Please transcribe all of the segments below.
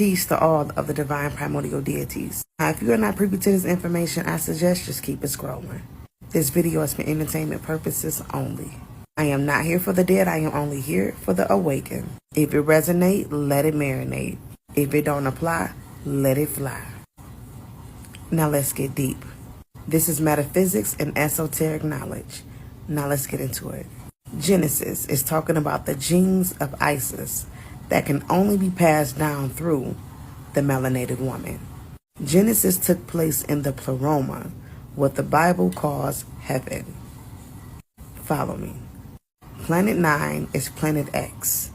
peace to all of the divine primordial deities. Now, if you are not privy to this information, I suggest just keep it scrolling. This video is for entertainment purposes only. I am not here for the dead, I am only here for the awakened. If it resonates, let it marinate. If it don't apply, let it fly. Now let's get deep. This is metaphysics and esoteric knowledge. Now let's get into it. Genesis is talking about the genes of Isis that can only be passed down through the melanated woman. Genesis took place in the pleroma, what the Bible calls heaven. Follow me. Planet 9 is Planet X,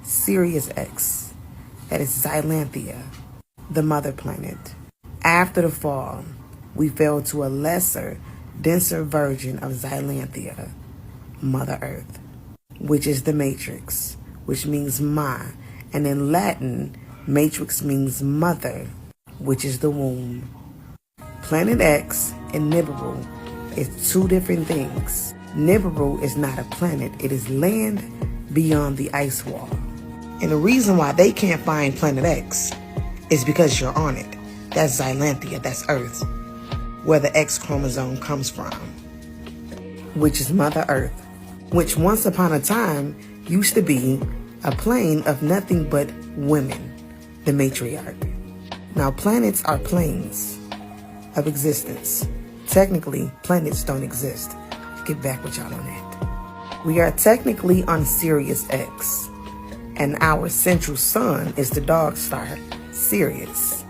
Sirius X, that is Xylanthia, the mother planet. After the fall, we fell to a lesser, denser version of Xylanthia, Mother Earth, which is the matrix, which means ma, and in Latin, matrix means mother, which is the womb. Planet X and Nibiru is two different things. Nibiru is not a planet, it is land beyond the ice wall. And the reason why they can't find Planet X is because you're on it. That's Xylanthia, that's Earth, where the X chromosome comes from, which is Mother Earth, which once upon a time used to be a plane of nothing but women, the matriarch. Now planets are planes of existence. Technically, planets don't exist. I'll get back with y'all on that. We are technically on Sirius X, and our central sun is the dog star, Sirius.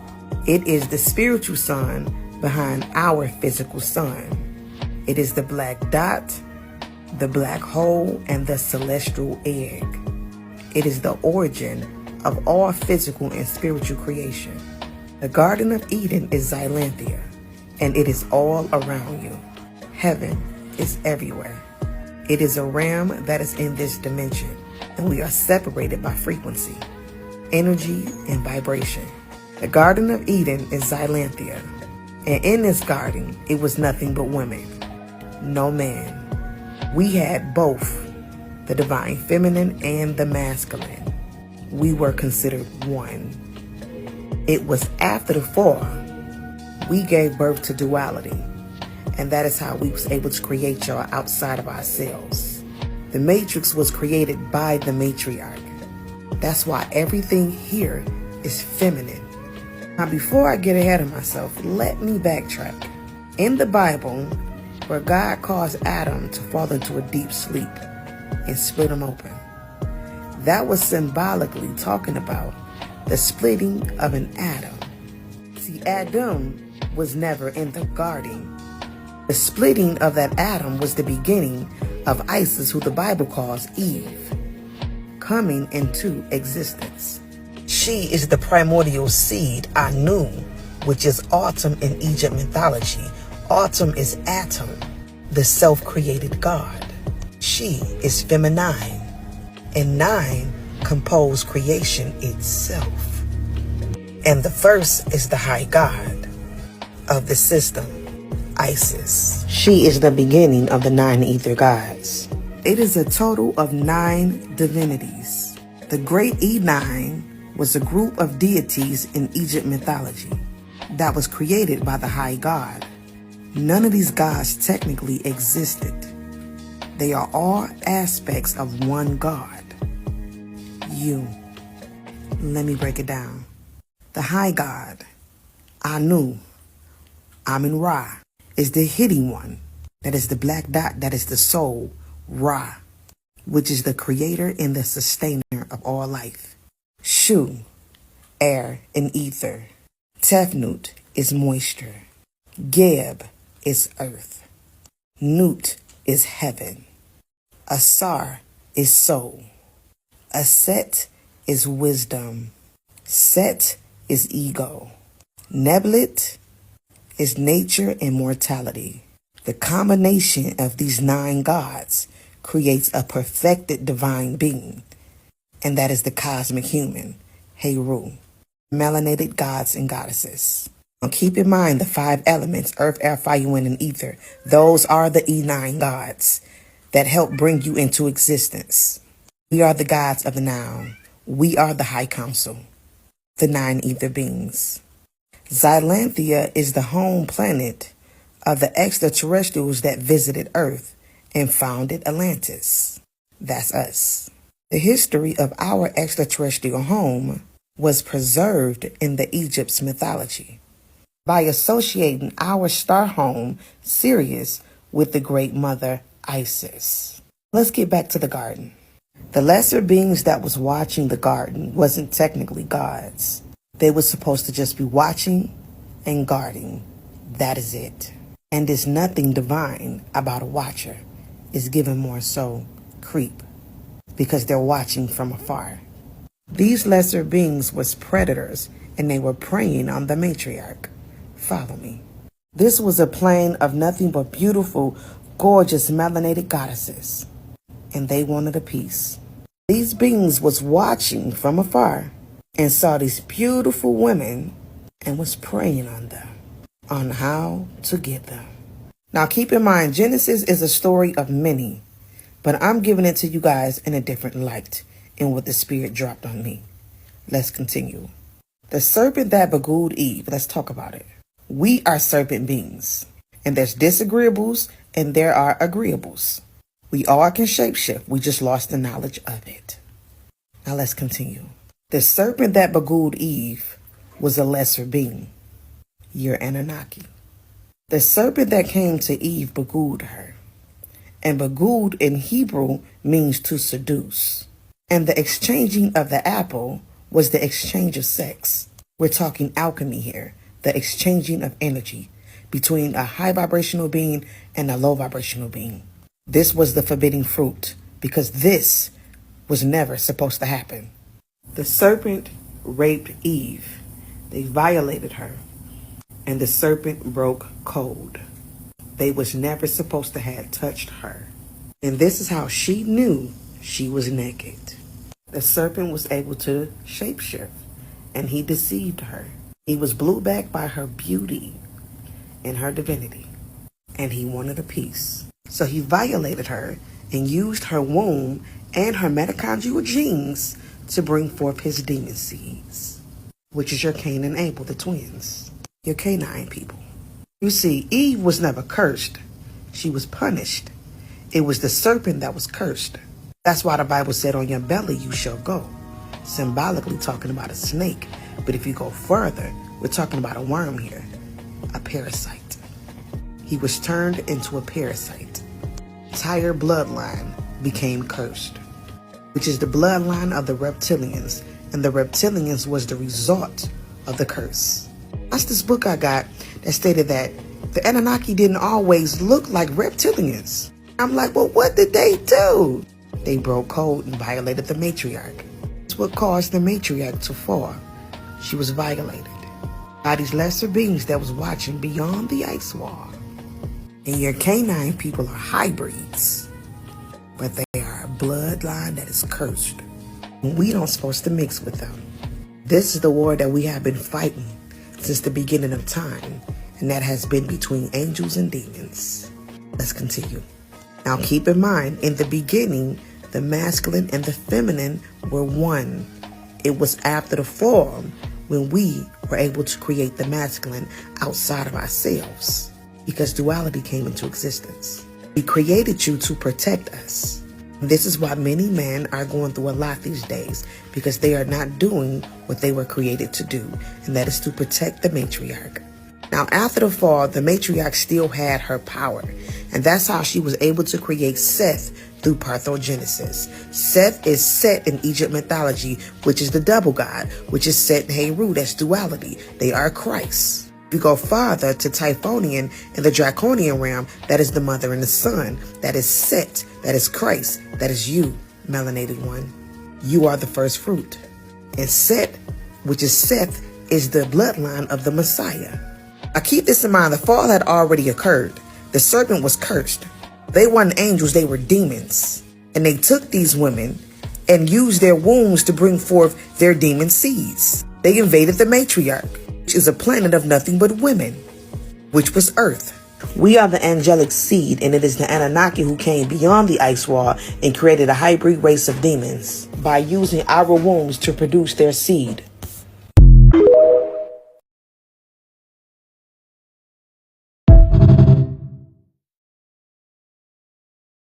It is the spiritual sun behind our physical sun. It is the black dot, the black hole, and the celestial egg. It is the origin of all physical and spiritual creation. The Garden of Eden is Xylanthia, and it is all around you. Heaven is everywhere. It is a realm that is in this dimension, and we are separated by frequency, energy, and vibration. The Garden of Eden is Xylanthia, and in this garden, it was nothing but women, no man. We had both the divine feminine and the masculine. We were considered one. It was after the fall, we gave birth to duality, and that is how we was able to create y'all outside of ourselves. The matrix was created by the matriarch. That's why everything here is feminine. Now, before I get ahead of myself, let me backtrack. In the Bible, where God caused Adam to fall into a deep sleep and split him open, that was symbolically talking about the splitting of an atom. See, Adam was never in the garden. The splitting of that atom was the beginning of Isis, who the Bible calls Eve, coming into existence. She is the primordial seed, Anu, which is autumn in Egypt mythology. Autumn is Atom, the self-created God. She is feminine, and 9 compose creation itself. And the first is the high god of the system, Isis. She is the beginning of the 9 ether gods. It is a total of 9 divinities. The great E9 was a group of deities in Egypt mythology that was created by the high god. None of these gods technically existed. They are all aspects of one god, you. Let me break it down. The high god, Anu, Amun-Ra, is the hidden one. That is the black dot, that is the soul, Ra, which is the creator and the sustainer of all life. Shu, air and ether. Tefnut is moisture. Geb is earth. Nut is heaven. Asar is soul. Aset is wisdom. Set is ego. Neblet is nature and mortality. The combination of these 9 gods creates a perfected divine being, and that is the cosmic human, Heru, melanated gods and goddesses. Now keep in mind the 5 elements, earth, air, fire, wind, and ether. Those are the E9 gods that help bring you into existence. We are the gods of the now. We are the high council. the 9 ether beings. Xylanthia is the home planet of the extraterrestrials that visited Earth and founded Atlantis. That's us. The history of our extraterrestrial home was preserved in the Egypt's mythology by associating our star home, Sirius, with the great mother, Isis. Let's get back to the garden. The lesser beings that was watching the garden wasn't technically gods. They were supposed to just be watching and guarding. That is it. And there's nothing divine about a watcher. It's given more so creep, because they're watching from afar. These lesser beings was predators, and they were preying on the matriarch. Follow me. This was a plane of nothing but beautiful, gorgeous, melanated goddesses, and they wanted a piece. These beings was watching from afar and saw these beautiful women and was preying on them, on how to get them. Now keep in mind, Genesis is a story of many, but I'm giving it to you guys in a different light in what the Spirit dropped on me. Let's continue. The serpent that beguiled Eve, let's talk about it. We are serpent beings, and there's disagreeables and there are agreeables. We all can shapeshift. We just lost the knowledge of it. Now let's continue. The serpent that beguiled Eve was a lesser being, your Anunnaki. The serpent that came to Eve beguiled her. And beguiled in Hebrew means to seduce. And the exchanging of the apple was the exchange of sex. We're talking alchemy here, the exchanging of energy between a high vibrational being and a low vibrational being. This was the forbidden fruit, because this was never supposed to happen. The serpent raped Eve. They violated her, and the serpent broke code. They was never supposed to have touched her. And this is how she knew she was naked. The serpent was able to shapeshift, and he deceived her. He was blew back by her beauty and her divinity, and he wanted a piece. So he violated her and used her womb and her mitochondrial genes to bring forth his demon seeds, which is your Cain and Abel, the twins, your canine people. You see, Eve was never cursed. She was punished. It was the serpent that was cursed. That's why the Bible said, on your belly you shall go, symbolically talking about a snake. But if you go further, we're talking about a worm here, a parasite. He was turned into a parasite. Entire bloodline became cursed, which is the bloodline of the reptilians, and the reptilians was the result of the curse. That's this book I got that stated that the Anunnaki didn't always look like reptilians. I'm like, well, what did they do? They broke code and violated the matriarch. That's what caused the matriarch to fall. She was violated by these lesser beings that was watching beyond the ice wall. And your canine people are hybrids, but they are a bloodline that is cursed. We don't supposed to mix with them. This is the war that we have been fighting since the beginning of time, and that has been between angels and demons. Let's continue. Now keep in mind, in the beginning, the masculine and the feminine were one. It was after the fall when we were able to create the masculine outside of ourselves, because duality came into existence. We created you to protect us. This is why many men are going through a lot these days, because they are not doing what they were created to do, and that is to protect the matriarch. Now, after the fall, the matriarch still had her power, and that's how she was able to create Seth through parthenogenesis. Seth is Set in Egypt mythology, which is the double god, which is Set and Heru, that's duality. They are Christ. If you go farther to Typhonian and the Draconian realm, that is the mother and the son. That is Set, that is Christ, that is you, melanated one. You are the first fruit. And Set, which is Seth, is the bloodline of the Messiah. Now keep this in mind, the fall had already occurred. The serpent was cursed. They weren't angels, they were demons. And they took these women and used their wombs to bring forth their demon seeds. They invaded the matriarch, which is a planet of nothing but women, which was Earth. We are the angelic seed, and it is the Anunnaki who came beyond the ice wall and created a hybrid race of demons by using our wombs to produce their seed.